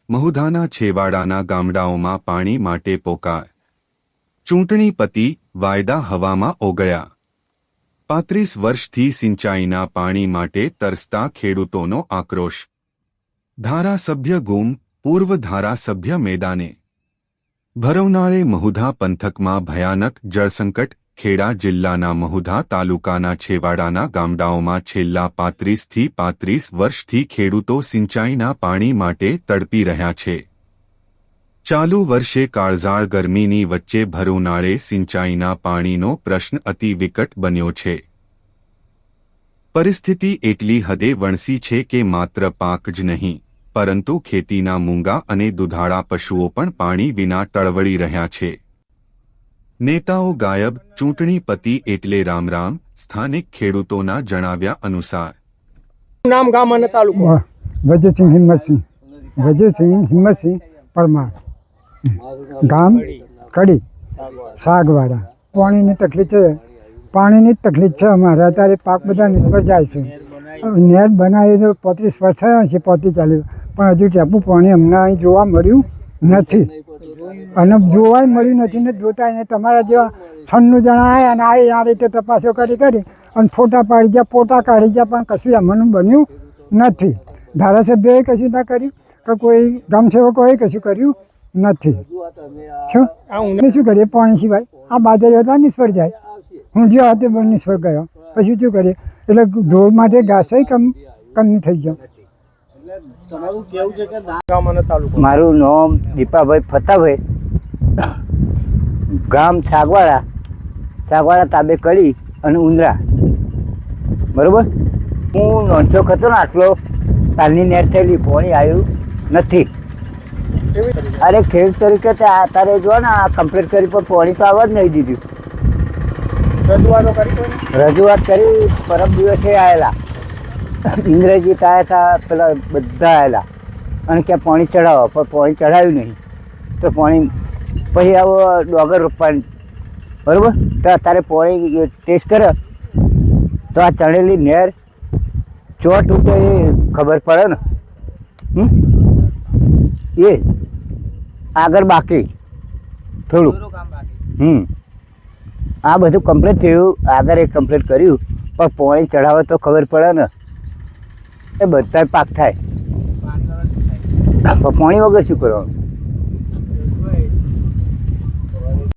મહુધાના છેવાડાના ગામડાઓમાં પાણી માટે પોકાર. ચૂંટણી પતી, વાયદા હવામાં ઓગળ્યા. 35 વર્ષથી સિંચાઈના પાણી માટે તરસતા ખેડૂતોનો આક્રોશ. ધારાસભ્ય ગુમ, પૂર્વ ધારાસભ્ય મેદાને. ભરવનાળે મહુધા પંથકમાં ભયાનક જળસંકટ. ખેડા જિલ્લાના મહુધા તાલુકાના છેવાડાના ગામડાઓમાં છેલ્લા 35 વર્ષથી ખેડૂતો સિંચાઈના પાણી માટે તડપી રહ્યા છે. ચાલુ વર્ષે કાળઝાળ ગરમીની વચ્ચે ભરવનાળે સિંચાઈના પાણીનો પ્રશ્ન અતિ વિકટ બન્યો છે. પરિસ્થિતિ એટલી હદે વણસી છે કે માત્ર પાક જ નહીં, પરંતુ ખેતીના મૂંગા અને દુધાળા પશુઓ પણ પાણી વિના ટળવળી રહ્યા છે. નેતાઓ ગાયબ, ચૂંટણી પતી એટલે રામ રામ. સ્થાનિક ખેડૂતોના જણાવ્યા અનુસાર. નામ, ગામ અને તાલુકો. વજયસિંહ હિંમતસિંહ પરમાર, ગામ કડી, સાગવાડા. પાણીની તકલીફ છે, પાણીની જ તકલીફ છે અમારે. અત્યારે પાક બધા નિષ્ફળ જાય છે. નહેર બનાવી તો 35 વર્ષ થયા છે, પહોંચી ચાલ્યું, પણ હજુ ટેપું પાણી અમને અહીં જોવા મળ્યું નથી. અને જોવાય મળ્યું નથી ને જોતા એને તમારા જેવા 96 જણા આવ્યા અને આ રીતે તપાસો કરી અને ફોટા પાડી ગયા, પોતા કાઢી ગયા, પણ કશું એમાંનું બન્યું નથી. ધારાસભ્યએ કશું ના કર્યું કે કોઈ ગામસેવકોએ કશું કર્યું નથી. શું કરીએ પાણી સિવાય? આ બાજરી હતા નિષ્ફળ જાય, હું જ્યાં હતો પણ નિષ્ફળ ગયો. પછી શું કરીએ? એટલે ઢોર માટે ઘાસ કમી થઈ ગયો. મારું નામ દીપાભાઈ ફતાભાઈ, ગામ સાગવાડા, સાગવાડા તાબે કડી અને ઉંદરા. બરાબર. હું નોંધો હતો ને આટલો તાલની નેટ થયેલી, પાણી આવ્યું નથી. અરે ખેડૂત તરીકે અત્યારે જો ને આ કમ્પ્લીટ કરી પણ પાણી તો આવવા જ નહીં દીધું. રજૂઆત કરી, પરમ દિવસે આવેલા ઇન્દ્રજીત આવ્યા હતા, પેલા બધા આવેલા અને ક્યાં પાણી ચડાવો, પણ પાણી ચડાવ્યું નહીં. તો પાણી પછી આવો ડોગર રોપવાની, બરાબર. તો અત્યારે પાણી ટેસ્ટ કરે તો આ ચણેલી નહેર ચોટ ઉઠે એ ખબર પડે ને. એ આગળ બાકી થોડું. આ બધું કમ્પ્લીટ થયું, આગળ એ કમ્પ્લીટ કર્યું, પણ પાણી ચડાવે તો ખબર પડે ને. એ બધા પાક થાય, પાણી વગર શું કરવાનું?